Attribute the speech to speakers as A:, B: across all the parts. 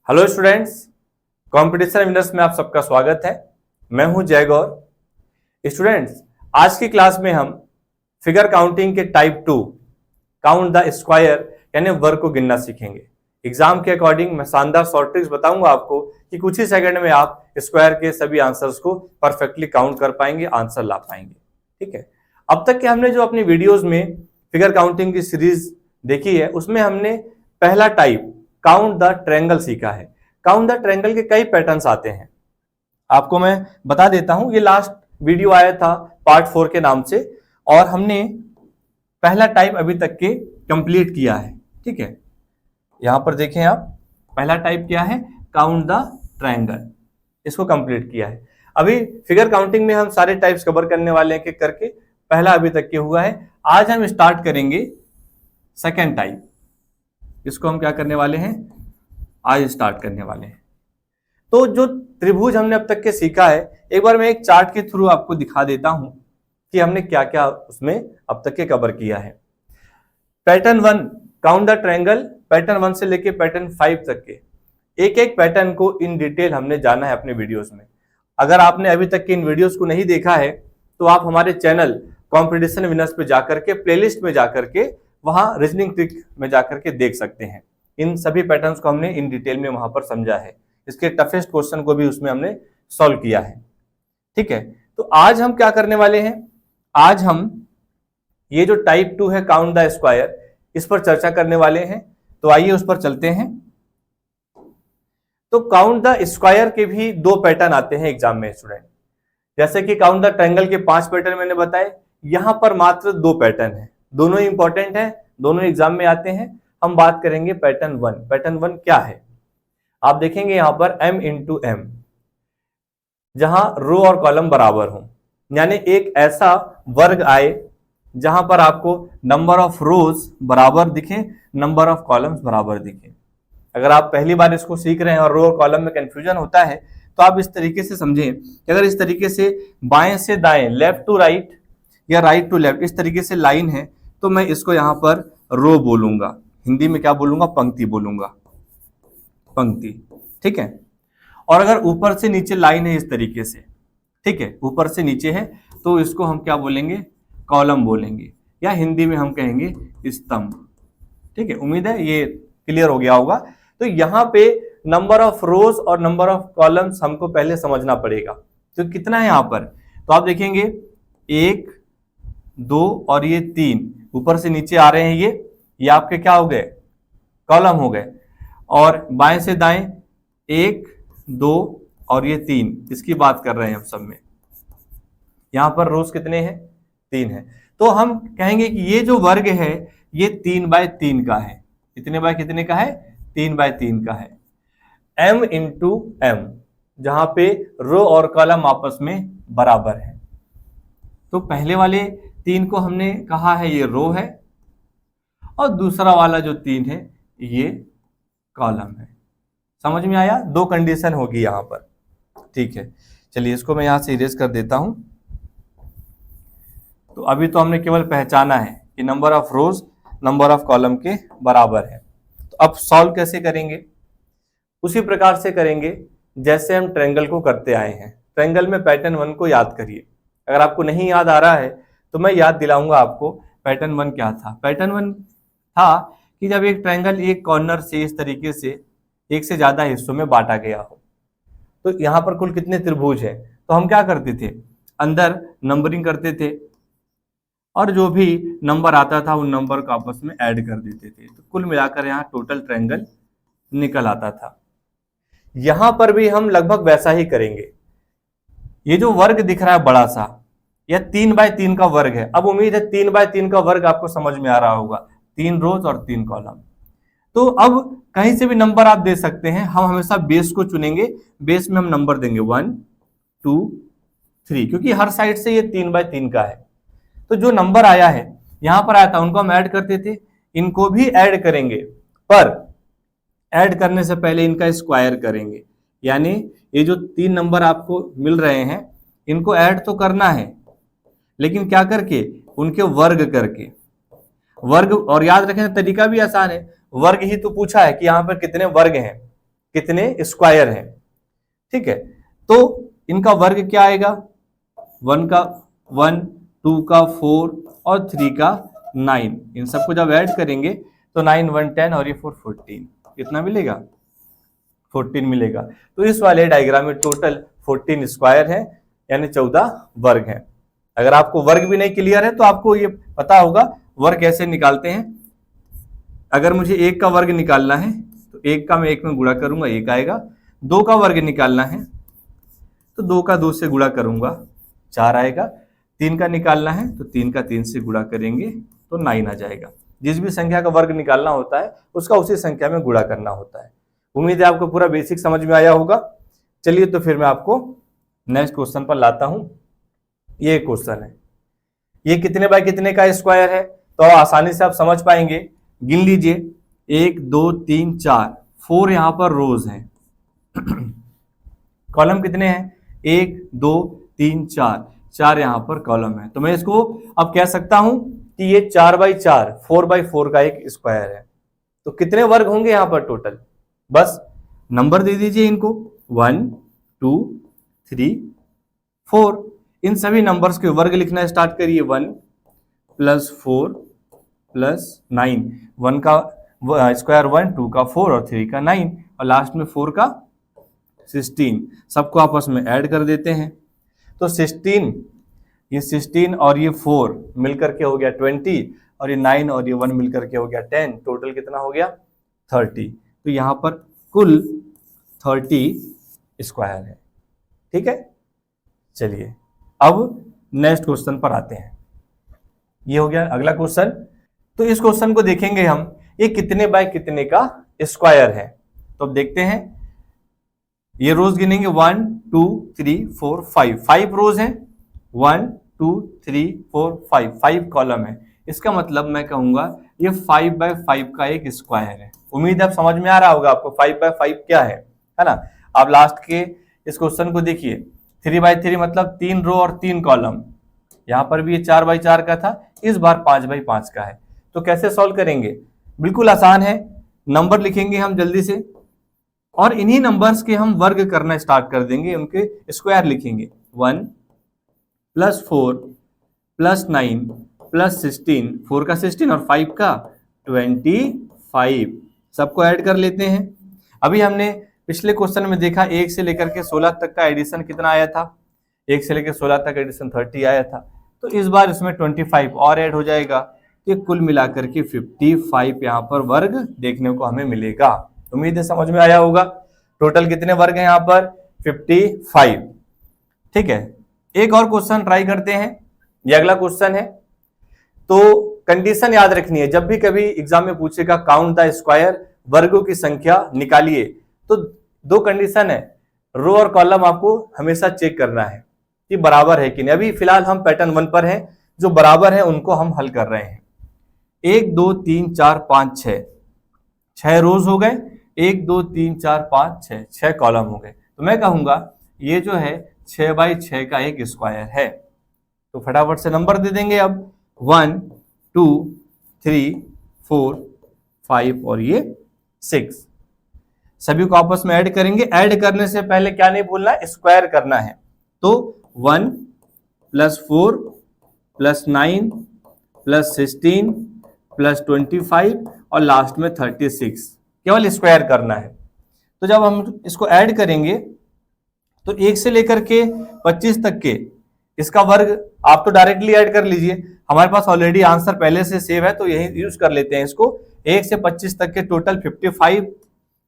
A: Hello students, competition winners में आप सबका स्वागत है। मैं हूं जय गौर। स्टूडेंट्स, आज की क्लास में हम फिगर काउंटिंग के टाइप 2 काउंट द स्क्वायर यानी वर्ग को गिनना सीखेंगे। एग्जाम के अकॉर्डिंग मैं शानदार शॉर्ट ट्रिक्स बताऊंगा आपको कि कुछ ही सेकंड में आप स्क्वायर के सभी आंसर्स को परफेक्टली काउंट कर पाएंगे, आंसर ला पाएंगे। ठीक है, अब तक के हमने जो अपनी वीडियोज में फिगर काउंटिंग की सीरीज देखी है उसमें हमने पहला टाइप काउंट द ट्रायंगल सीखा है। काउंट द ट्रायंगल के कई पैटर्न्स आते हैं, आपको मैं बता देता हूं। ये लास्ट वीडियो आया था पार्ट 4 के नाम से और हमने पहला टाइप अभी तक के कंप्लीट किया है। ठीक है, यहां पर देखें आप, पहला टाइप क्या है, काउंट द ट्रायंगल, इसको कंप्लीट किया है। अभी फिगर काउंटिंग में हम सारे टाइप्स कवर करने वाले हैं, एक करके। पहला अभी तक के हुआ है। आज हम स्टार्ट करेंगे सेकेंड टाइप, इसको हम क्या करने वाले हैं, आज स्टार्ट करने वाले हैं। तो जो त्रिभुज हमने अब तक के सीखा है, एक बार मैं एक चार्ट के थ्रू आपको दिखा देता हूं कि हमने क्या क्या उसमें अब तक के कवर किया है। Pattern 1 count the triangle, pattern 1 से लेके पैटर्न 5 तक के एक एक पैटर्न को इन डिटेल हमने जाना है अपने वीडियोस में। अगर आपने अभी तक के इन वीडियोस को नहीं देखा है तो आप हमारे चैनल कॉम्पिटिशन विनर्स पे जाकर के प्लेलिस्ट में जाकर के वहां रीजनिंग ट्रिक में जाकर के देख सकते हैं। इन सभी पैटर्न्स को हमने इन डिटेल में वहां पर समझा है, इसके टफेस्ट क्वेश्चन को भी उसमें हमने सॉल्व किया है। ठीक है, तो आज हम क्या करने वाले हैं, आज हम ये जो टाइप 2 है काउंट द स्क्वायर, इस पर चर्चा करने वाले हैं। तो आइए उस पर चलते हैं। तो काउंट द स्क्वायर के भी 2 पैटर्न आते हैं एग्जाम में स्टूडेंट। जैसे कि काउंट द ट्रायंगल के 5 पैटर्न मैंने बताए, यहां पर मात्र 2 पैटर्न है, दोनों ही इंपॉर्टेंट है, दोनों एग्जाम में आते हैं। हम बात करेंगे पैटर्न 1। पैटर्न 1 क्या है, आप देखेंगे यहां पर m इंटू एम, जहां रो और कॉलम बराबर हो, यानी एक ऐसा वर्ग आए जहां पर आपको नंबर ऑफ रोज बराबर दिखे, नंबर ऑफ कॉलम्स बराबर दिखे। अगर आप पहली बार इसको सीख रहे हैं और रो और कॉलम में कंफ्यूजन होता है तो आप इस तरीके से समझें कि अगर इस तरीके से बाएं से दाएं, लेफ्ट टू राइट या राइट टू लेफ्ट, इस तरीके से लाइन है तो मैं इसको यहां पर रो बोलूंगा, हिंदी में क्या बोलूंगा, पंक्ति बोलूंगा, पंक्ति। ठीक है, और अगर ऊपर से नीचे लाइन है इस तरीके से, ठीक है, ऊपर से नीचे है तो इसको हम क्या बोलेंगे, कॉलम बोलेंगे, या हिंदी में हम कहेंगे स्तंभ। ठीक है, उम्मीद है ये क्लियर हो गया होगा। तो यहाँ पे नंबर ऑफ रोज और नंबर ऑफ कॉलम्स हमको पहले समझना पड़ेगा। तो कितना है यहाँ पर, तो आप देखेंगे 1 2 और ये 3 ऊपर से नीचे आ रहे हैं, ये आपके क्या हो गए, कॉलम हो गए। और बाएं से दाएं 1 2 और ये 3, इसकी बात कर रहे हैं हम सब में। यहां पर रोज कितने हैं, 3 है। तो हम कहेंगे कि ये जो वर्ग है ये 3 बाय 3 का है। कितने बाय कितने का है, 3 बाय 3 का है। m इंटू एम, जहां पे रो और कॉलम आपस में बराबर है। तो पहले वाले 3 को हमने कहा है ये रो है, और दूसरा वाला जो 3 है ये कॉलम है। समझ में आया, 2 कंडीशन होगी यहां पर। ठीक है, चलिए इसको मैं यहां से इरेज कर देता हूं। तो अभी तो हमने केवल पहचाना है कि number of rose number of column के बराबर है। तो अब सॉल्व कैसे करेंगे, उसी प्रकार से करेंगे जैसे हम ट्रायंगल को करते आए हैं। ट्रायंगल में पैटर्न 1 को याद करिए। अगर आपको नहीं याद आ रहा है तो मैं याद दिलाऊंगा आपको पैटर्न 1 क्या था। पैटर्न 1 था कि जब एक ट्रायंगल एक कॉर्नर से इस तरीके से एक से ज्यादा हिस्सों में बांटा गया हो, तो यहाँ पर कुल कितने त्रिभुज है, तो हम क्या करते थे, अंदर नंबरिंग करते थे और जो भी नंबर आता था उन नंबर को आपस में ऐड कर देते थे। तो कुल मिलाकर यहाँ टोटल ट्रायंगल निकल आता था। यहां पर भी हम लगभग वैसा ही करेंगे। ये जो वर्ग दिख रहा है बड़ा सा, यह 3 बाय 3 का वर्ग है। अब उम्मीद है 3 बाय 3 का वर्ग आपको समझ में आ रहा होगा, 3 रोज और 3 कॉलम। तो अब कहीं से भी नंबर आप दे सकते हैं, हम हमेशा बेस को चुनेंगे, बेस में हम नंबर देंगे 1 2 3, क्योंकि हर साइड से ये 3 बाय 3 का है। तो जो नंबर आया है यहां पर आया था उनको हम ऐड करते थे, इनको भी ऐड करेंगे, पर ऐड करने से पहले इनका स्क्वायर करेंगे। यानी ये जो 3 नंबर आपको मिल रहे हैं इनको ऐड तो करना है, लेकिन क्या करके, उनके वर्ग करके। वर्ग, और याद रखें तरीका भी आसान है, वर्ग ही तो पूछा है कि यहाँ पर कितने वर्ग हैं, कितने स्क्वायर हैं। ठीक है, तो इनका वर्ग क्या आएगा, 1 का 1, 2 का 4 और 3 का 9, इन सबको जब ऐड करेंगे तो 9 1 10 और ये 4 14, कितना मिलेगा, 14 मिलेगा। तो इस वाले डायग्राम में टोटल 14 स्क्वायर है, यानी 14 वर्ग है। अगर आपको वर्ग भी नहीं क्लियर है तो आपको ये पता होगा वर्ग कैसे निकालते हैं। अगर मुझे 1 का वर्ग निकालना है तो 1 का मैं 1 में गुणा करूंगा, 1 आएगा। 2 का वर्ग निकालना है तो 2 का 2 से गुणा करूंगा, 4 आएगा। 3 का निकालना है तो 3 का 3 से गुणा करेंगे तो 9 आ जाएगा। जिस भी संख्या का वर्ग निकालना होता है उसका उसी संख्या में गुणा करना होता है। उम्मीद है आपको पूरा बेसिक समझ में आया होगा। चलिए तो फिर मैं आपको नेक्स्ट क्वेश्चन पर लाता हूं। ये क्वेश्चन है, ये कितने बाय कितने का स्क्वायर है, तो आसानी से आप समझ पाएंगे। गिन लीजिए, 1 2 3 4, 4 यहां पर रोज हैं। कॉलम कितने हैं, 1 2 3 4, 4 यहां पर कॉलम है। तो मैं इसको अब कह सकता हूं कि ये 4 बाई 4, 4 बाई 4 का एक स्क्वायर है। तो कितने वर्ग होंगे यहां पर टोटल, बस नंबर दे दीजिए इनको, 1 2 3 4। इन सभी नंबर्स के वर्ग लिखना स्टार्ट करिए। 1 + 4 + 9, 1 का स्क्वायर 1, 2 का 4 और 3 का 9 और लास्ट में 4 का 16। सबको आपस में ऐड कर देते हैं तो 16, ये 16 और ये 4 मिलकर के हो गया 20 और ये 9 और ये 1 मिलकर के हो गया 10। टोटल कितना हो गया, 30। तो यहां पर कुल 30 स्क्वायर है। ठीक है, चलिए अब नेक्स्ट क्वेश्चन पर आते हैं। ये हो गया अगला क्वेश्चन। तो इस क्वेश्चन को देखेंगे हम, ये कितने बाय कितने का स्क्वायर है। तो अब देखते हैं, ये रोज गिनेंगे 1 2 3 4 5, 5 रोज हैं। 1 2 3 4 5, 5 कॉलम है। इसका मतलब मैं कहूंगा ये 5 बाय 5 का एक स्क्वायर है। उम्मीद है अब समझ में आ रहा होगा आपको 5 बाय 5 क्या है ना। आप लास्ट के इस क्वेश्चन को देखिए, 3 बाय 3 मतलब 3 रो और 3 कॉलम। यहां पर भी ये 4 बाई 4 का था, इस बार 5 बाई 5 का है। तो कैसे सॉल्व करेंगे, बिल्कुल आसान है। नंबर लिखेंगे हम जल्दी से और इन्हीं नंबर्स के हम वर्ग करना स्टार्ट कर देंगे, उनके स्क्वायर लिखेंगे। 1 + 4 + 9 + 16, 4 का 16 और 5 का 25। सबको ऐड कर लेते हैं। अभी हमने पिछले क्वेश्चन में देखा 1 से लेकर के 16 तक का एडिशन कितना आया था, 1 से लेकर 16 तक एडिशन 30 आया था। तो इस बार इसमें 25 और ऐड हो जाएगा, तो कुल मिलाकर के 55 यहाँ पर वर्ग देखने को हमें मिलेगा। उम्मीद है समझ में आया होगा। टोटल कितने वर्ग हैं यहाँ पर, 55। ठीक है, एक और क्वेश्चन ट्राई करते हैं। ये अगला क्वेश्चन है। तो कंडीशन याद रखनी है, जब भी कभी एग्जाम में पूछेगा काउंट द स्क्वायर, वर्गों की संख्या निकालिए, तो 2 कंडीशन है, रो और कॉलम आपको हमेशा चेक करना है कि बराबर है कि नहीं। अभी फिलहाल हम पैटर्न 1 पर हैं, जो बराबर है उनको हम हल कर रहे हैं। 1 2 3 4 5 6, 6 रोज हो गए। 1 2 3 4 5 6, 6 कॉलम हो गए। तो मैं कहूंगा ये जो है 6 बाई 6 का एक स्क्वायर है। तो फटाफट से नंबर दे देंगे अब, 1 2 3 4 5 और ये 6। सभी को आपस में ऐड करेंगे। ऐड करने से पहले क्या नहीं भूलना, स्क्वायर करना है। तो 1 + 4 + 9 + 16 + 25 और लास्ट में 36, केवल स्क्वायर करना है। तो जब हम इसको ऐड करेंगे तो 1 से लेकर के 25 तक के इसका वर्ग आप तो डायरेक्टली ऐड कर लीजिए, हमारे पास ऑलरेडी आंसर पहले से सेव है तो यही यूज कर लेते हैं इसको। 1 से 25 तक के टोटल 55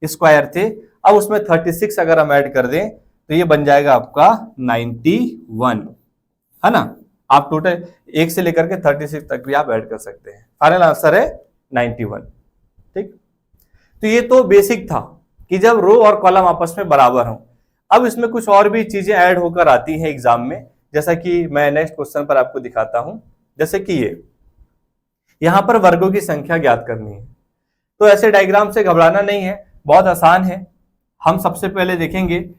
A: स्क्वायर थे। अब उसमें 36 अगर हम ऐड कर दें तो ये बन जाएगा आपका 91, है ना। आप टोटल 1 से लेकर के 36 तक भी आप ऐड कर सकते हैं। फाइनल आंसर है 91। ठीक, तो ये तो बेसिक था कि जब रो और कॉलम आपस में बराबर हों। अब इसमें कुछ और भी चीजें ऐड होकर आती हैं एग्जाम में, जैसा कि मैं नेक्स्ट क्वेश्चन पर आपको दिखाता हूं। जैसे कि ये यहां पर वर्गों की संख्या ज्ञात करनी है। तो ऐसे डायग्राम से घबराना नहीं है, बहुत आसान है। हम सबसे पहले देखेंगे,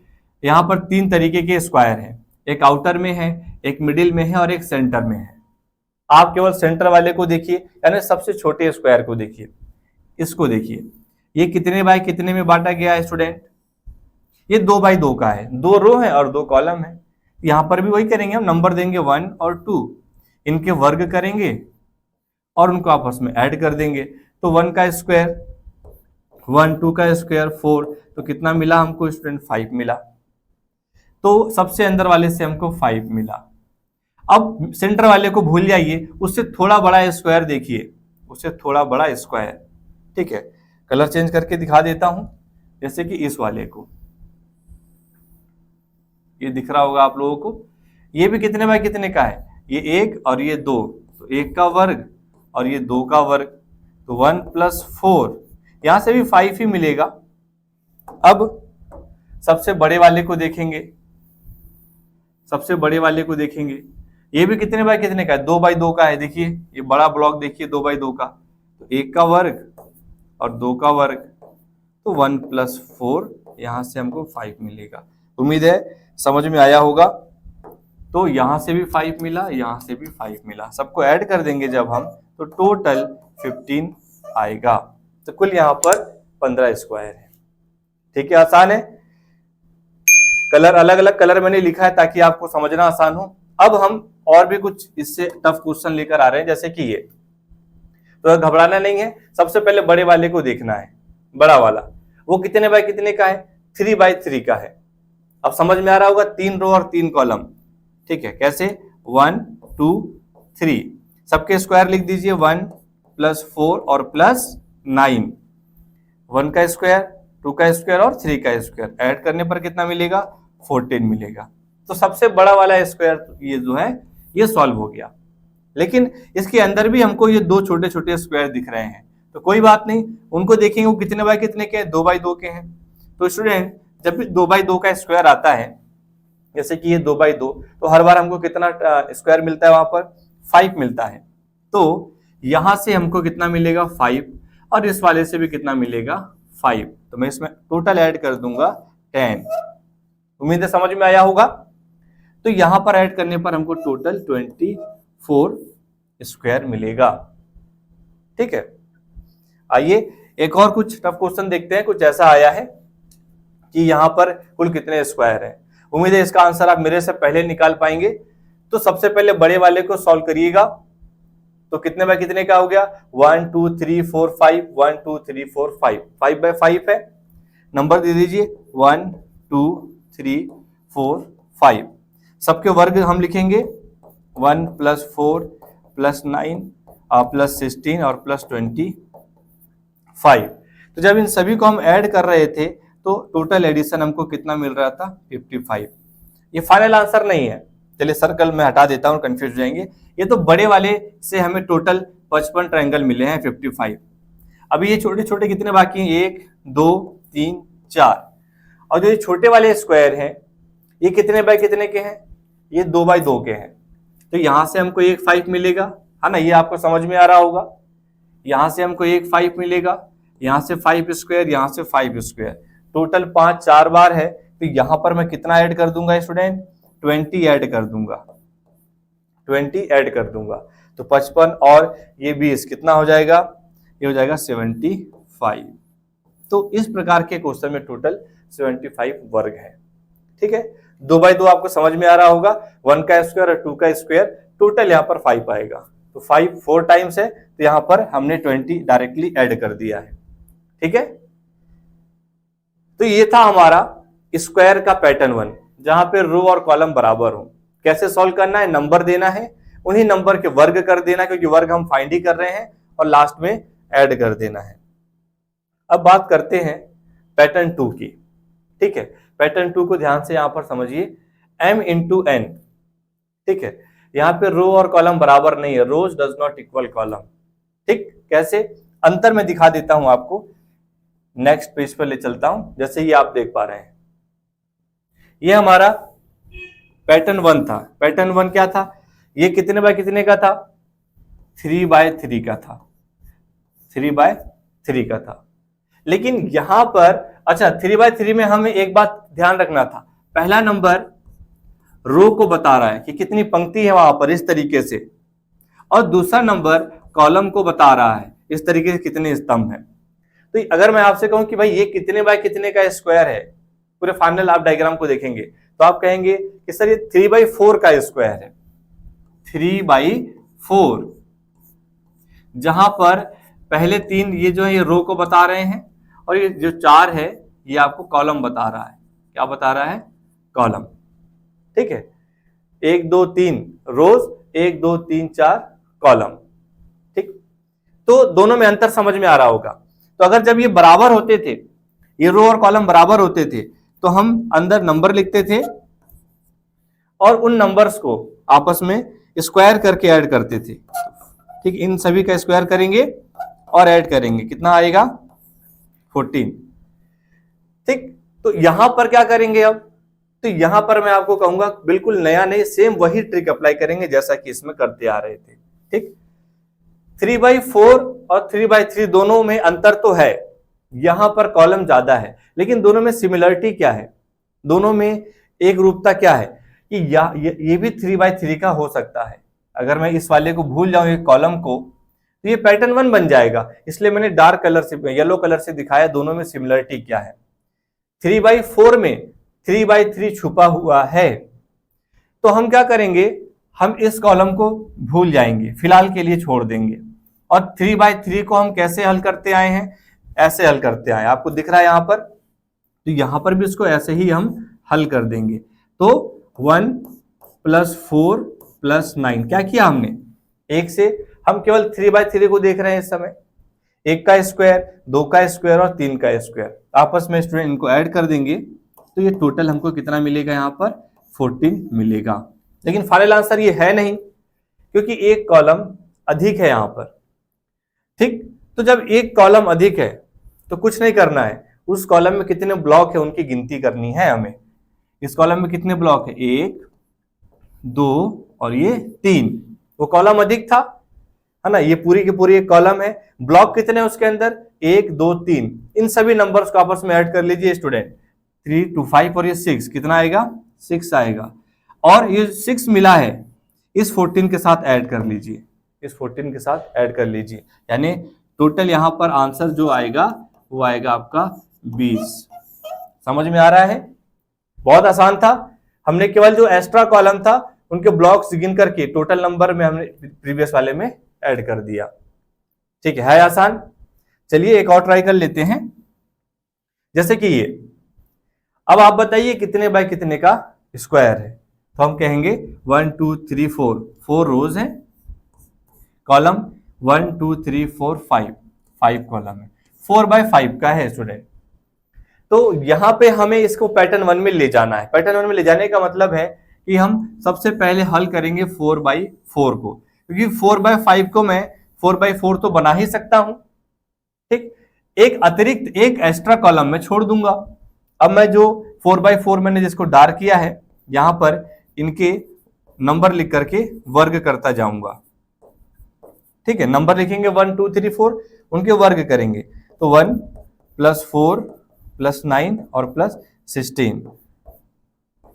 A: यहां पर 3 तरीके के स्क्वायर हैं, एक आउटर में है, एक मिडिल में है और एक सेंटर में है। आप केवल सेंटर वाले को देखिए, यानी सबसे छोटे स्क्वायर को देखिए। इसको देखिए, ये कितने बाय कितने में बांटा गया है स्टूडेंट, ये 2x2 का है, 2 रो है और 2 कॉलम है। यहां पर भी वही करेंगे, हम नंबर देंगे 1 और 2, इनके वर्ग करेंगे और उनको आपस में ऐड कर देंगे। तो 1 का स्क्वायर 1, 2 का स्क्वायर 4, तो कितना मिला हमको स्टूडेंट? 5 मिला। तो सबसे अंदर वाले से हमको 5 मिला। अब सेंटर वाले को भूल जाइए, उससे थोड़ा बड़ा स्क्वायर देखिए, उससे थोड़ा बड़ा स्क्वायर। ठीक है, कलर चेंज करके दिखा देता हूं, जैसे कि इस वाले को, ये दिख रहा होगा आप लोगों को। ये भी कितने बाय कितने का है? ये 1 और ये 2, तो 1 का वर्ग और ये 2 का वर्ग, तो 1 + 4, यहां से भी 5 ही मिलेगा। अब सबसे बड़े वाले को देखेंगे, सबसे बड़े वाले को देखेंगे, ये भी कितने बाय कितने का है? 2x2 का है। देखिए ये बड़ा ब्लॉक देखिए, 2x2 का, तो 1 का वर्ग और 2 का वर्ग, तो 1 + 4, यहां से हमको 5 मिलेगा। उम्मीद है समझ में आया होगा। तो यहां से भी 5 मिला, यहां से भी 5 मिला, सबको ऐड कर देंगे जब हम, तो टोटल 15 आएगा। तो कुल यहां पर 15 स्क्वायर है। ठीक है, आसान है। कलर अलग अलग कलर मैंने लिखा है ताकि आपको समझना आसान हो। अब हम और भी कुछ इससे टफ क्वेश्चन लेकर आ रहे हैं, जैसे कि ये। तो घबराना नहीं है, सबसे पहले बड़े वाले को देखना है। बड़ा वाला वो कितने बाय कितने का है? 3x3 का है। अब समझ में आ रहा होगा, 3 रो और 3 कॉलम। ठीक है, कैसे? 1, 2, 3, सबके स्क्वायर लिख दीजिए, 1 + 4 और +9, 1 का स्क्वायर, 2 का स्क्वायर और 3 का स्क्वायर, ऐड करने पर कितना मिलेगा? 14 मिलेगा। तो सबसे बड़ा वाला स्क्वायर ये जो है ये सॉल्व हो गया। लेकिन इसके अंदर भी हमको ये 2 छोटे छोटे स्क्वायर दिख रहे हैं, तो कोई बात नहीं, उनको देखेंगे वो कितने बाय कितने के हैं? 2x2 के हैं। तो स्टूडेंट जब भी 2x2 का स्क्वायर आता है, जैसे कि ये 2x2, तो हर बार हमको कितना स्क्वायर मिलता है? वहां पर 5 मिलता है। तो यहां से हमको कितना मिलेगा? 5, और इस वाले से भी कितना मिलेगा? 5। तो मैं इसमें टोटल ऐड कर दूंगा 10। उम्मीद है समझ में आया होगा। तो यहां पर ऐड करने पर हमको टोटल 24 स्क्वायर मिलेगा। ठीक है, आइए एक और कुछ टफ क्वेश्चन देखते हैं। कुछ ऐसा आया है कि यहां पर कुल कितने स्क्वायर हैं। उम्मीद है इसका आंसर आप मेरे से पहले निकाल पाएंगे। तो सबसे पहले बड़े वाले को सॉल्व करिएगा, तो कितने बाय कितने का हो गया? 1, 2, 3, 4, 5, 1, 2, 3, 4, 5, 5/5 है। नंबर दे दीजिए 1, 2, 3, 4, 5, सबके वर्ग हम लिखेंगे 1 + 4 + 9 +16 और +25। तो जब इन सभी को हम ऐड कर रहे थे तो टोटल एडिशन हमको कितना मिल रहा था? 55। ये फाइनल आंसर नहीं है, चलिए सर्कल में हटा देता हूं, कंफ्यूज हो जाएंगे। ये तो बड़े वाले से हमें टोटल 55 ट्रायंगल मिले हैं, 55। अभी ये छोटे छोटे कितने बाकी हैं? 1, 2, 3, 4। और जो ये छोटे वाले स्क्वायर हैं ये कितने बाय कितने के हैं? ये 2x2 के हैं। तो यहां से हमको एक 5 मिलेगा, है ना, ये आपको समझ में आ रहा होगा। यहां से हमको एक 5 मिलेगा, यहां से 5 स्क्वायर, यहां से 5 स्क्वायर, टोटल 5 4 बार है। तो यहां पर मैं कितना ऐड कर दूंगा स्टूडेंट? 20 ऐड कर दूंगा, 20 ऐड कर दूंगा। तो 55 और ये 20 कितना हो जाएगा? ये हो जाएगा 75। तो इस प्रकार के क्वेश्चन में टोटल 75 वर्ग है। ठीक है, 2x2 आपको समझ में आ रहा होगा, 1 का स्क्वायर और 2 का स्क्वायर, टोटल यहाँ पर 5 आएगा। तो 5 4 टाइम्स है, तो यहाँ पर हमने 20 डायरेक्टली ऐड कर दिया है। ठीक है, तो ये था हमारा स्क्वायर का पैटर्न 1, जहां पे रो और कॉलम बराबर हो। कैसे सॉल्व करना है? नंबर देना है, उन्हीं नंबर के वर्ग कर देना, क्योंकि वर्ग हम फाइंड ही कर रहे हैं, और लास्ट में ऐड कर देना है। अब बात करते हैं पैटर्न 2 की। ठीक है, पैटर्न 2 को ध्यान से यहां पर समझिए, m × n। ठीक है, यहाँ पे रो और कॉलम बराबर नहीं है, रोज डज नॉट इक्वल कॉलम। ठीक, कैसे? अंतर में दिखा देता हूं आपको, नेक्स्ट पेज पर ले चलता हूं। जैसे ये आप देख पा रहे हैं, ये हमारा पैटर्न 1 था। पैटर्न 1 क्या था? ये कितने बाय कितने का था? 3/3 का था, 3/3 का था। लेकिन यहां पर अच्छा 3/3 में हमें एक बात ध्यान रखना था, पहला नंबर रो को बता रहा है कि कितनी पंक्ति है वहां पर इस तरीके से, और दूसरा नंबर कॉलम को बता रहा है इस तरीके से कितने स्तंभ हैं। तो अगर मैं आपसे कहूं कि भाई ये कितने बाय कितने का स्क्वायर है, पूरे फाइनल आप डायग्राम को देखेंगे तो आप कहेंगे कि सर ये 3/4 का स्क्वायर है, 3/4, जहां पर पहले 3 ये जो है ये रो को बता रहे हैं और ये जो 4 है ये आपको कॉलम बता रहा है। क्या बता रहा है? कॉलम। ठीक है, 1 2 3 रोज, 1 2 3 4 कॉलम। ठीक, तो दोनों में अंतर समझ में आ रहा होगा। तो अगर जब ये बराबर होते थे, ये रो और कॉलम बराबर होते थे, तो हम अंदर नंबर लिखते थे और उन नंबर्स को आपस में स्क्वायर करके ऐड करते थे। ठीक, इन सभी का स्क्वायर करेंगे और ऐड करेंगे, कितना आएगा? 14। ठीक, तो यहां पर क्या करेंगे अब? तो यहां पर मैं आपको कहूंगा बिल्कुल नया नहीं, सेम वही ट्रिक अप्लाई करेंगे जैसा कि इसमें करते आ रहे थे। ठीक, 3/4 और 3/3 दोनों में अंतर तो है, यहां पर कॉलम ज्यादा है, लेकिन दोनों में सिमिलरिटी क्या है? दोनों में एक रूपता क्या है कि ये भी 3/3 का हो सकता है। अगर मैं इस वाले को भूल जाऊं, ये कॉलम को, तो ये पैटर्न 1 बन जाएगा। इसलिए मैंने डार्क कलर से, येलो कलर से दिखाया दोनों में सिमिलरिटी क्या है। 3/4 में 3/3 छुपा हुआ है, तो हम क्या करेंगे? हम इस कॉलम को भूल जाएंगे, फिलहाल के लिए छोड़ देंगे। और 3/3 को हम कैसे हल करते आए हैं? ऐसे हल करते आए, आपको दिख रहा है यहां पर, तो यहां पर भी इसको ऐसे ही हम हल कर देंगे। तो 1 + 4 + 9, क्या किया हमने? 1 से हम केवल 3/3 को देख रहे हैं इस समय, 1 का स्क्वायर, 2 का स्क्वायर और 3 का स्क्वायर, आपस में स्टूडेंट इनको ऐड कर देंगे तो ये टोटल हमको कितना मिलेगा? यहाँ पर 14 मिलेगा। लेकिन फाइनल आंसर ये है नहीं, क्योंकि एक कॉलम अधिक है यहां पर। ठीक, तो जब एक कॉलम अधिक है तो कुछ नहीं करना है, उस कॉलम में कितने ब्लॉक है उनकी गिनती करनी है हमें। इस कॉलम में कितने ब्लॉक है? 1 2 और ये 3। वो कॉलम अधिक था, है ना, ये पूरी की पूरी एक कॉलम है। ब्लॉक कितने हैं उसके अंदर? 1 2 3। इन सभी नंबर्स को आपस में ऐड कर लीजिए स्टूडेंट, 3 2 5 और ये 6, कितना आएगा? 6 आएगा। और ये 6 मिला है, इस 14 के साथ ऐड कर लीजिए, इस 14 के साथ ऐड कर लीजिए, यानी टोटल यहां पर आंसर जो आएगा वो आएगा आपका 20। समझ में आ रहा है? बहुत आसान था। हमने केवल जो एक्स्ट्रा कॉलम था उनके ब्लॉक्स गिन करके टोटल नंबर में हमने प्रीवियस वाले में ऐड कर दिया। ठीक है आसान। चलिए एक और ट्राई कर लेते हैं, जैसे कि ये। अब आप बताइए कितने बाय कितने का स्क्वायर है? तो हम कहेंगे 1 2 3 4, 4 रोज है, कॉलम 1 2 3 4 5 कॉलम है, 4/5 का है स्टूडेंट। तो यहां पे हमें इसको पैटर्न 1 में ले जाना है। पैटर्न 1 में ले जाने का मतलब है कि हम सबसे पहले हल करेंगे 4/4 को, क्योंकि 4/5 को मैं 4/4 तो बना ही सकता हूं। ठीक, एक अतिरिक्त एक एक्स्ट्रा कॉलम में छोड़ दूंगा। अब मैं जो 4/4 मैंने जिसको डार्क किया है, यहां पर इनके नंबर लिख करके वर्ग करता जाऊंगा। ठीक है, नंबर लिखेंगे 1 2 3 4, उनके वर्ग करेंगे, तो 1 + 4 + 9 और +16,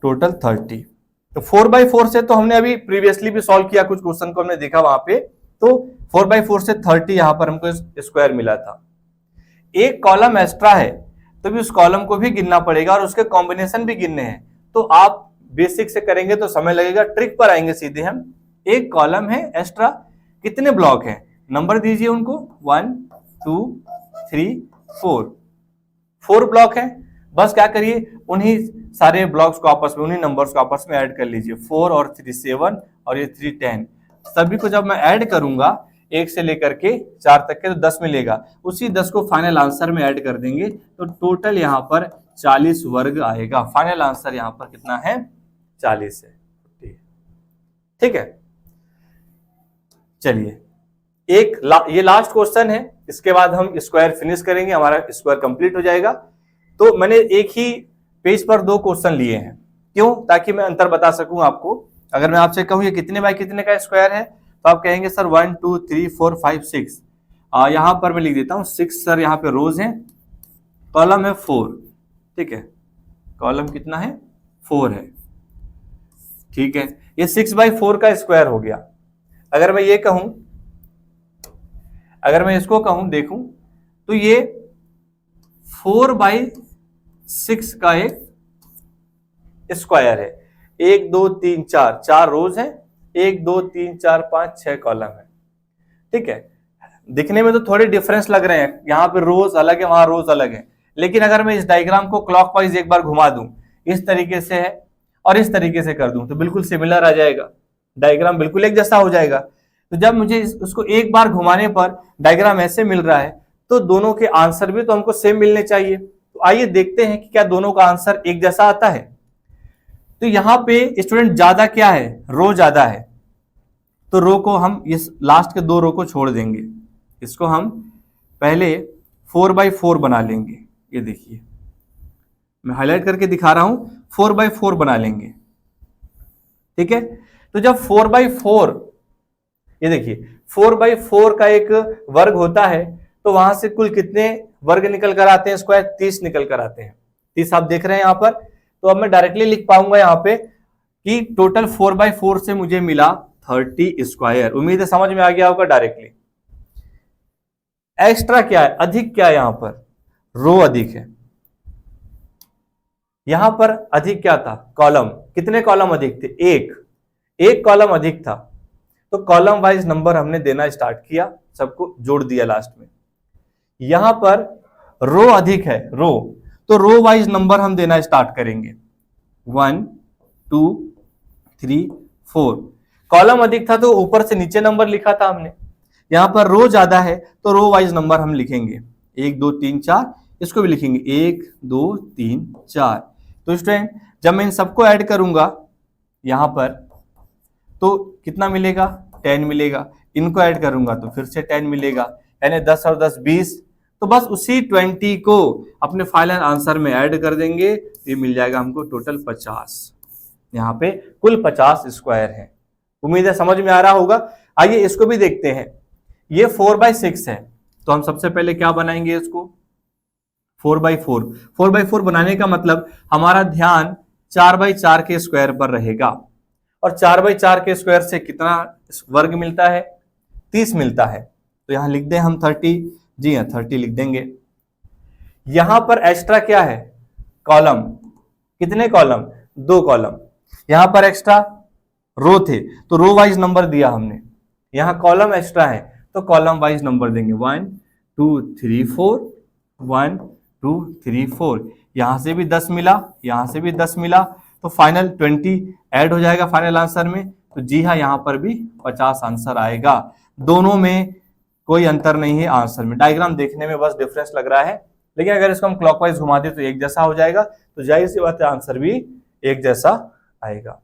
A: टोटल 30। तो 4/4 से तो हमने अभी प्रीवियसली भी सॉल्व किया, कुछ क्वेश्चन को हमने देखा वहां पे, तो 4/4 से 30 यहां पर हमको स्क्वायर मिला था। एक कॉलम एक्स्ट्रा है तो भी उस कॉलम को भी गिनना पड़ेगा और उसके कॉम्बिनेशन भी गिनने हैं। तो आप बेसिक से करेंगे तो समय लगेगा, ट्रिक पर आएंगे सीधे हम। एक कॉलम है एक्स्ट्रा, कितने ब्लॉक हैं? नंबर दीजिए उनको, 1 2 3 4, 4 ब्लॉक है। बस क्या करिए, उन्हीं सारे ब्लॉक्स को आपस में, उन्हीं नंबर्स को आपस में ऐड कर लीजिए। 4 और 3 7 और ये 3 10। सभी को जब मैं ऐड करूंगा 1 से लेकर के 4 तक के, तो 10 मिलेगा। उसी 10 को फाइनल आंसर में ऐड कर देंगे तो टोटल यहाँ पर 40 वर्ग आएगा। फाइनल आंसर यहाँ पर कितना है? 40 है। ठीक है, चलिए ये लास्ट क्वेश्चन है, इसके बाद हम स्क्वायर फिनिश करेंगे, हमारा स्क्वायर कंप्लीट हो जाएगा। तो मैंने एक ही पेज पर 2 क्वेश्चन लिए हैं, क्यों? ताकि मैं अंतर बता सकूं आपको। अगर मैं आपसे कहूं ये कितने बाय कितने का स्क्वायर है, तो आप कहेंगे सर 1 2 3 4 5 6। यहां पर मैं लिख देता हूं 6 सर, यहाँ पे रोज है, कॉलम है 4। ठीक है, कॉलम कितना है? 4 है। ठीक है, ये 6/4 का स्क्वायर हो गया। अगर मैं ये कहूं, अगर मैं इसको कहूं देखूं, तो ये 4/6 का एक स्क्वायर है। 1 2 3 4, 4 रोज है, 1 2 3 4 5 6 कॉलम है। ठीक है, दिखने में तो थोड़े डिफरेंस लग रहे हैं, यहाँ पे रोज अलग है, वहां रोज अलग है, लेकिन अगर मैं इस डायग्राम को क्लॉकवाइज एक बार घुमा दूं, इस तरीके से है और इस तरीके से कर दूं, तो बिल्कुल सिमिलर आ जाएगा, डायग्राम बिल्कुल एक जैसा हो जाएगा। तो जब मुझे उसको एक बार घुमाने पर डायग्राम ऐसे मिल रहा है, तो दोनों के आंसर भी तो हमको सेम मिलने चाहिए। तो आइए देखते हैं कि क्या दोनों का आंसर एक जैसा आता है। तो यहाँ पे स्टूडेंट ज्यादा क्या है, रो ज्यादा है, तो रो को हम इस लास्ट के 2 रो को छोड़ देंगे, इसको हम पहले 4x4 बना लेंगे। ये देखिए मैं हाईलाइट करके दिखा रहा हूं, 4x4 बना लेंगे। ठीक है, तो जब 4x4, ये देखिए 4x4 का एक वर्ग होता है, तो वहां से कुल कितने वर्ग निकल कर आते हैं, स्क्वायर 30 निकल कर आते हैं। 30 आप देख रहे हैं यहां पर। तो अब मैं डायरेक्टली लिख पाऊंगा यहां पे कि टोटल 4x4 से मुझे मिला 30 स्क्वायर। उम्मीद है समझ में आ गया होगा डायरेक्टली। एक्स्ट्रा क्या है, अधिक क्या है, यहां पर रो अधिक है, यहां पर अधिक क्या था, कॉलम। कितने कॉलम अधिक थे, एक कॉलम अधिक था, तो कॉलम वाइज नंबर हमने देना स्टार्ट किया, सबको जोड़ दिया लास्ट में। यहां पर रो अधिक है, रो, तो रो वाइज नंबर हम देना स्टार्ट करेंगे, 1 2 3 4। कॉलम अधिक था तो ऊपर से नीचे नंबर लिखा था हमने। यहां पर रो ज्यादा है तो रो वाइज नंबर हम लिखेंगे, 1 2 3 4, इसको भी लिखेंगे 1 2 3 4। तो स्टूडेंट जब मैं इन सबको ऐड करूंगा यहां पर, तो कितना मिलेगा, 10 मिलेगा। इनको ऐड करूंगा तो फिर से 10 मिलेगा, यानी 10 और 10 20। तो बस उसी 20 को अपने फाइनल आंसर में ऐड कर देंगे, ये मिल जाएगा हमको टोटल 50। यहाँ पे कुल 50 स्क्वायर है। उम्मीद है समझ में आ रहा होगा। आइए इसको भी देखते हैं। ये 4x6 है, तो हम सबसे पहले क्या बनाएंगे, इसको 4x4। 4x4 बनाने का मतलब हमारा ध्यान 4x4 के स्क्वायर पर रहेगा, और 4x4 के स्क्वायर से कितना वर्ग मिलता है, 30 मिलता है। तो यहां लिख दें हम 30, जी हाँ 30 लिख देंगे। यहां पर एक्स्ट्रा क्या है, कॉलम। कितने कॉलम, 2 कॉलम। यहां पर एक्स्ट्रा रो थे तो रो वाइज नंबर दिया हमने, यहां कॉलम एक्स्ट्रा है तो कॉलम वाइज नंबर देंगे, 1 2 3 4, 1 2 3 4। यहां से भी 10 मिला, यहां से भी 10 मिला, तो फाइनल 20 ऐड हो जाएगा फाइनल आंसर में। तो जी हाँ यहां पर भी 50 आंसर आएगा। दोनों में कोई अंतर नहीं है आंसर में, डायग्राम देखने में बस डिफरेंस लग रहा है, लेकिन अगर इसको हम क्लॉकवाइज घुमा दें तो एक जैसा हो जाएगा, तो जाहिर सी बात है आंसर भी एक जैसा आएगा।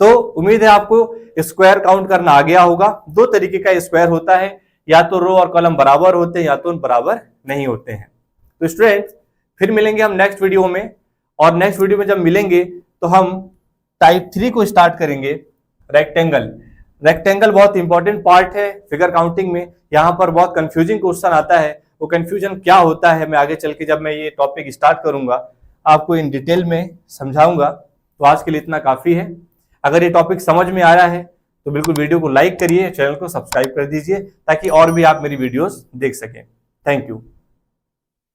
A: तो उम्मीद है आपको स्क्वायर काउंट करना आ गया होगा। 2 तरीके का स्क्वायर होता है, या तो रो और कॉलम बराबर होते हैं या तो बराबर नहीं होते हैं। तो स्टूडेंट फिर मिलेंगे हम नेक्स्ट वीडियो में, और नेक्स्ट वीडियो में जब मिलेंगे तो हम टाइप 3 को स्टार्ट करेंगे, रेक्टेंगल। रेक्टेंगल बहुत इंपॉर्टेंट पार्ट है फिगर काउंटिंग में। यहाँ पर बहुत कंफ्यूजिंग क्वेश्चन आता है, वो कंफ्यूजन क्या होता है मैं आगे चल के जब मैं ये टॉपिक स्टार्ट करूंगा आपको इन डिटेल में समझाऊंगा। तो आज के लिए इतना काफी है। अगर ये टॉपिक समझ में आ रहा है तो बिल्कुल वीडियो को लाइक करिए, चैनल को सब्सक्राइब कर दीजिए, ताकि और भी आप मेरी वीडियोस देख सकें। Thank you.